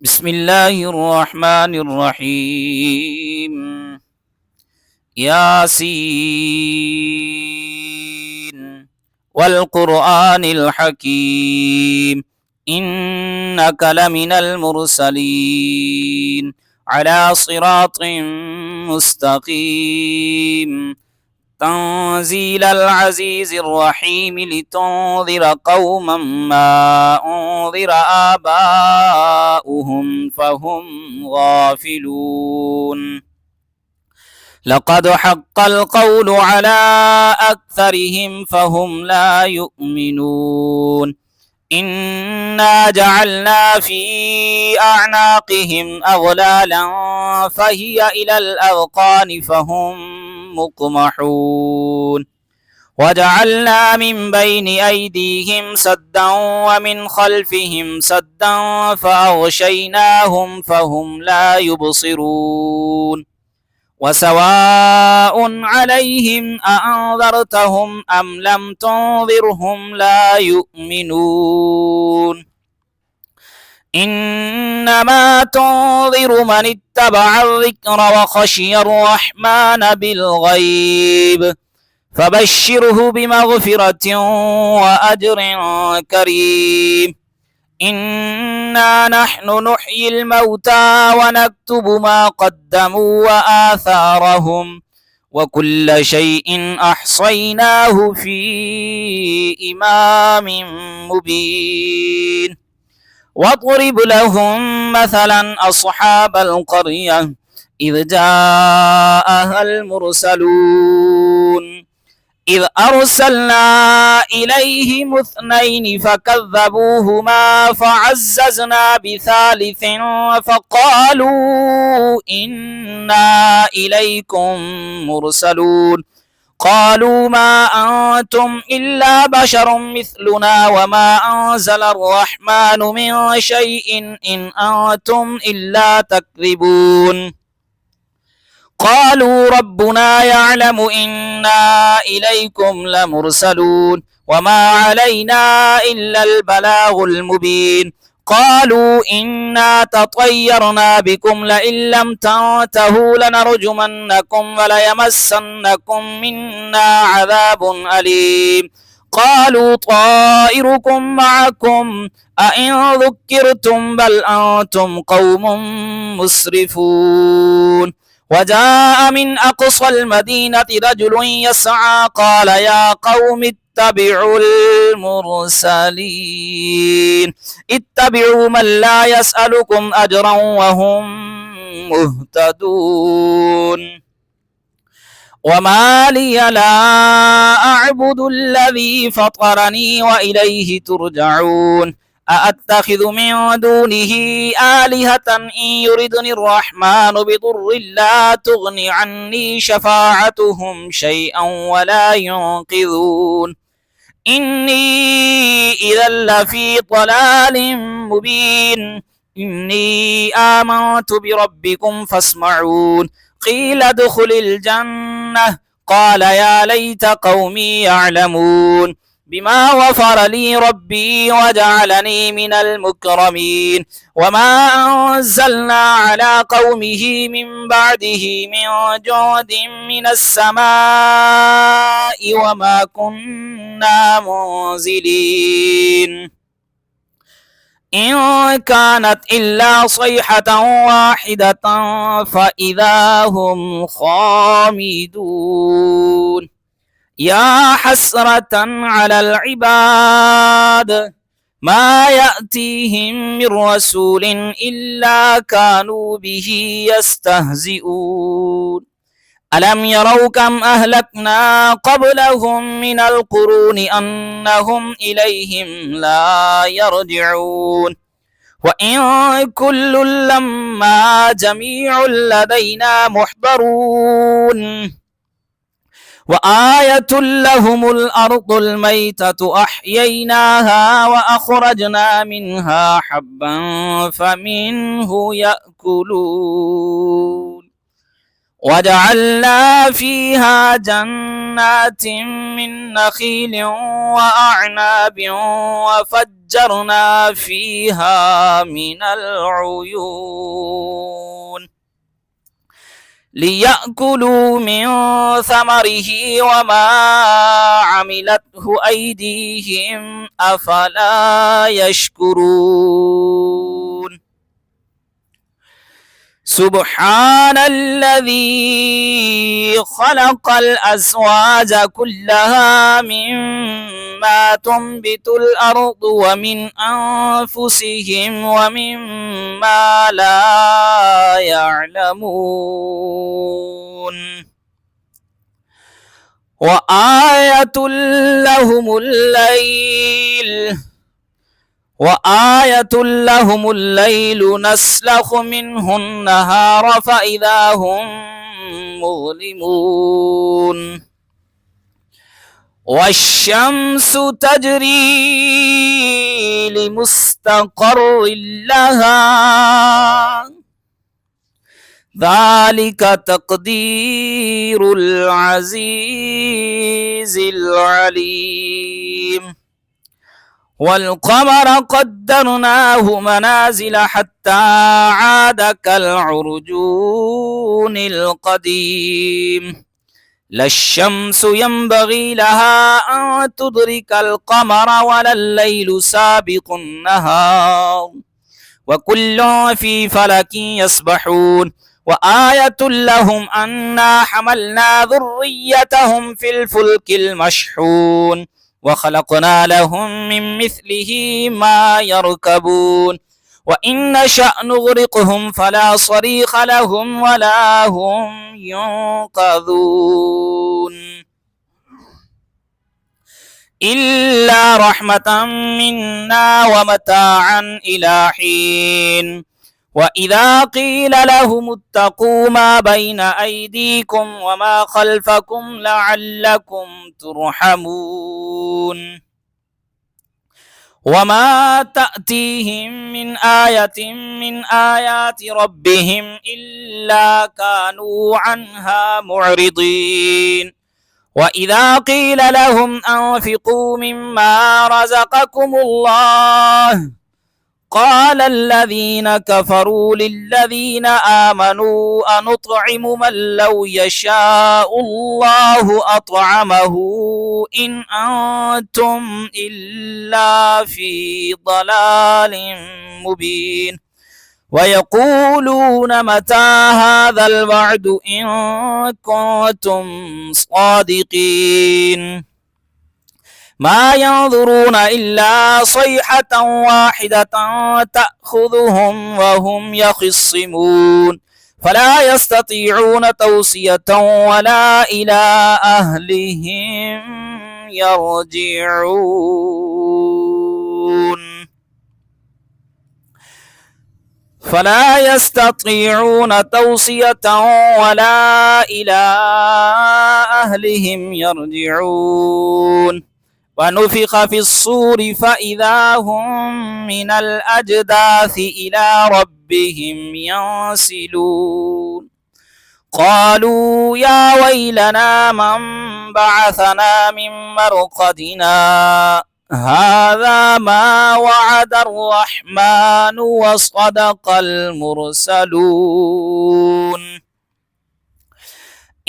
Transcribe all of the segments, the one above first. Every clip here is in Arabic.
بسم الله الرحمن الرحيم. ياسين والقرآن الحكيم إنك لمن المرسلين على صراط مستقيم تنزيل العزيز الرحيم لتنذر قوما ما أنذر آباؤهم فهم غافلون. لقد حق القول على أكثرهم فهم لا يؤمنون. إنا جعلنا في أعناقهم أغلالا فهي إلى الأذقان فهم مقمحون. وجعلنا من بين أيديهم سدا ومن خلفهم سدا فأغشيناهم فهم لا يبصرون. وسواء عليهم أأنذرتهم أم لم تنذرهم لا يؤمنون. إنما تنذر من اتبع الذكر وخشي الرحمن بالغيب فبشره بمغفرة وأجر كريم. إنا نحن نحيي الموتى ونكتب ما قدموا وآثارهم وكل شيء أحصيناه في إمام مبين. واضرب لهم مثلا أصحاب القرية إذ جاءها المرسلون إذ أرسلنا إليهم اثنين فكذبوهما فعززنا بثالث فقالوا إنا إليكم مرسلون. قالوا ما أنتم إلا بشر مثلنا وما أنزل الرحمن من شيء إن أنتم إلا تكذبون. قالوا ربنا يعلم إنا إليكم لمرسلون وما علينا إلا البلاغ المبين. قالوا إنا تطيرنا بكم لئن لم تنتهوا لنرجمنكم وليمسنكم منا عذاب أليم. قالوا طائركم معكم أئن ذكرتم بل أنتم قوم مسرفون. وجاء من أقصى المدينة رجل يسعى قال يا قوم اتبعوا المرسلين اتبعوا من لا يسألكم أجرا وهم مهتدون. وما لي لا أعبد الذي فطرني وإليه ترجعون. أأتخذ من دونه آلهة إن يردني الرحمن بضر لا تغن عني شفاعتهم شيئا ولا ينقذون. إني إذا لفي ضلال مبين. إني آمنت بربكم فاسمعون. قيل ادخل الجنة قال يا ليت قومي يعلمون بما غفر لي ربي وجعلني من المكرمين. وما أنزلنا على قومه من بعده من جود من السماء وما كنا منزلين. إن كانت إلا صيحة واحدة فإذا هم خامدون. يا حسرة على العباد ما يأتيهم من رسول إلا كانوا به يستهزئون. ألم يروا كم أهلكنا قبلهم من القرون أنهم إليهم لا يرجعون. وإن كل لما جميع لدينا محضرون. وآية لهم الأرض الميتة أحييناها وأخرجنا منها حبا فمنه يأكلون. وجعلنا فيها جنات جنات من نخيل وأعناب وفجرنا فيها من العيون ليأكلوا من ثمره وما عملته أيديهم أفلا يشكرون سبحان الذي خلق الأزواج كلها مما تنبت الأرض ومن أنفسهم ومما لا يعلمون وآية لهم الليل نسلخ منه النهار فإذا هم مظلمون والشمس تجري لمستقر لها ذلك تقدير العزيز العليم والقمر قدرناه منازل حتى عاد كالعرجون القديم لا الشمس ينبغي لها أن تدرك القمر ولا الليل سابق النهار وكل في فلك يسبحون وآية لهم أنا حملنا ذريتهم في الفلك المشحون وخلقنا لهم من مثله ما يركبون وإن نشأ نغرقهم فلا صريخ لهم ولا هم ينقذون إلا رحمة منا ومتاعا إلى حين وإذا قيل لهم اتقوا ما بين أيديكم وما خلفكم لعلكم ترحمون وما تأتيهم من آية من آيات ربهم إلا كانوا عنها معرضين وإذا قيل لهم أنفقوا مما رزقكم الله قال الذين كفروا للذين آمنوا أنطعم من لو يشاء الله أطعمه إن أنتم إلا في ضلال مبين ويقولون متى هذا الوعد إن كنتم صادقين ما ينظرون إلا صيحة واحدة تأخذهم وهم يخصمون فلا يستطيعون توصية ولا إلى أهلهم يرجعون فلا يستطيعون توصية ولا إلى أهلهم يرجعون ونفخ في الصور فإذا هم من الأجداث إلى ربهم ينسلون قالوا يا ويلنا من بعثنا من مرقدنا هذا ما وعد الرحمن وصدق المرسلون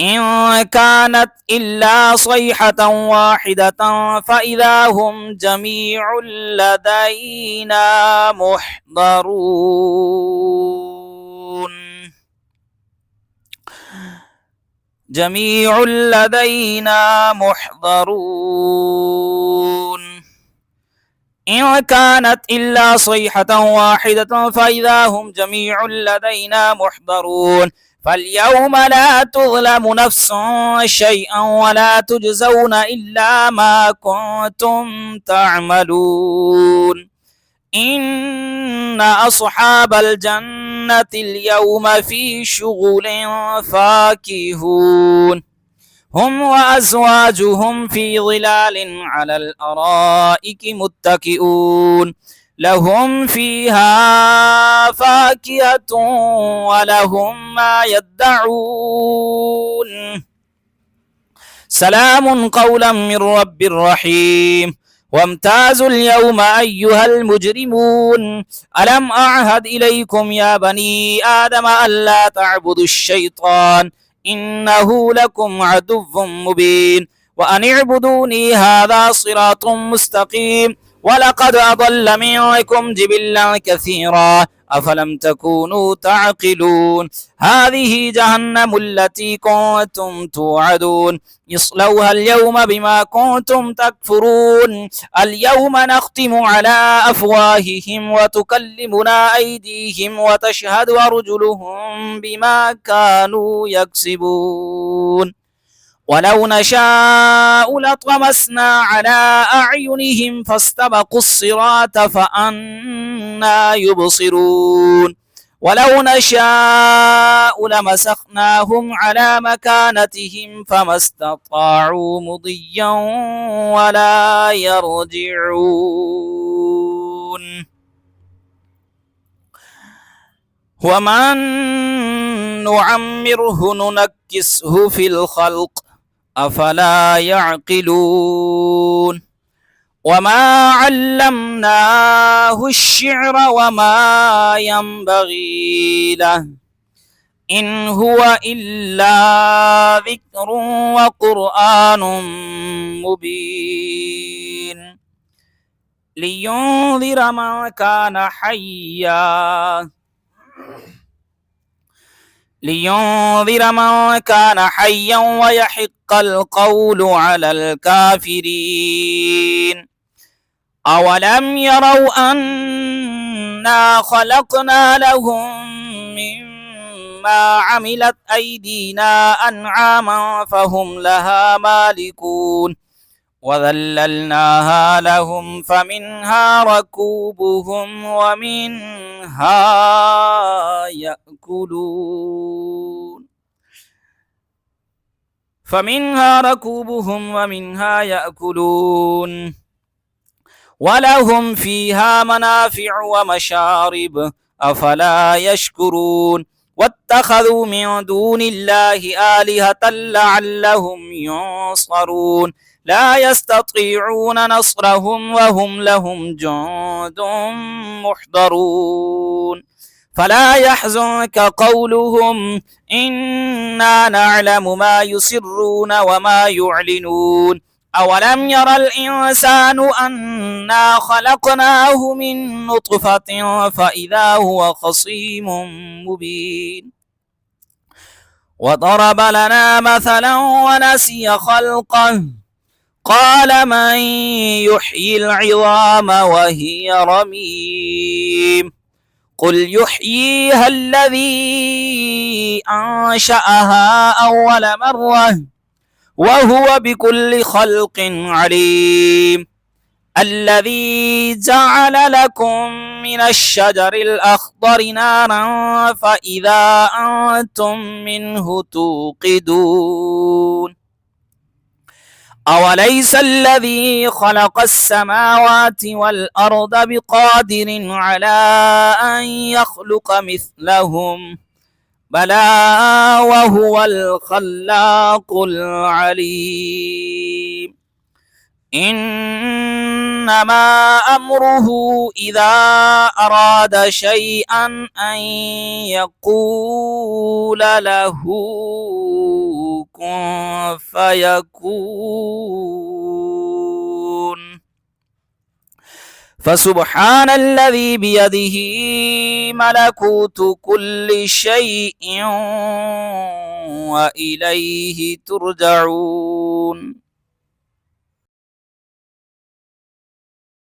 إن كانت إلا صيحة واحدة فإذا هم جميع لدينا محضرون إن كانت إلا صيحة واحدة فإذا هم جميع لدينا محضرون فاليوم لا تظلم نفس شيئا ولا تجزون إلا ما كنتم تعملون إن أصحاب الجنة اليوم في شغل فاكهون هم وأزواجهم في ظلال على الأرائك متكئون لهم فيها فاكهة ولهم ما يدعون سلام قولا من رب رحيم وامتازوا اليوم أيها المجرمون ألم أعهد إليكم يا بني آدم ألا تعبدوا الشيطان إنه لكم عدو مبين وأن اعبدوني هذا صراط مستقيم ولقد أضل منكم جبلا كثيرا أفلم تكونوا تعقلون هذه جهنم التي كنتم توعدون اصلوها اليوم بما كنتم تكفرون اليوم نختم على أفواههم وتكلمنا أيديهم وتشهد أرجلهم بما كانوا يكسبون ولو نشاء لطمسنا على أعينهم فاستبقوا الصراط فأنى يبصرون ولو نشاء لمسخناهم على مكانتهم فما استطاعوا مضيا ولا يرجعون ومن نعمره ننكسه في الخلق أفلا يعقلون وما علمناه الشعر وما ينبغي له إن هو إلا ذكر وقرآن مبين لينذر من كان حيا ويحق القول على الكافرين أولم يروا أنا خلقنا لهم مما عملت أيدينا أنعاما فهم لها مالكون وذللناها لهم فمنها ركوبهم ومنها يأكلون ولهم فيها منافع ومشارب أفلا يشكرون واتخذوا من دون الله آلهة لعلهم ينصرون لا يستطيعون نصرهم وهم لهم جند محضرون فلا يحزنك قولهم إنا نعلم ما يسرون وما يعلنون أولم ير الإنسان أنا خلقناه من نطفة فإذا هو خصيم مبين وضرب لنا مثلا ونسي خلقه قال من يحيي العظام وهي رميم قل يحييها الذي أنشأها أول مرة وهو بكل خلق عليم الذي جعل لكم من الشجر الأخضر نارا فإذا أنتم منه توقدون أوليس الذي خلق السماوات والأرض بقادر على أن يخلق مثلهم بلى وهو الخلاق العليم إنما أمره إذا أراد شيئا أن يقول له كن فيكون فسبحان الذي بيده ملكوت كل شيء وإليه ترجعون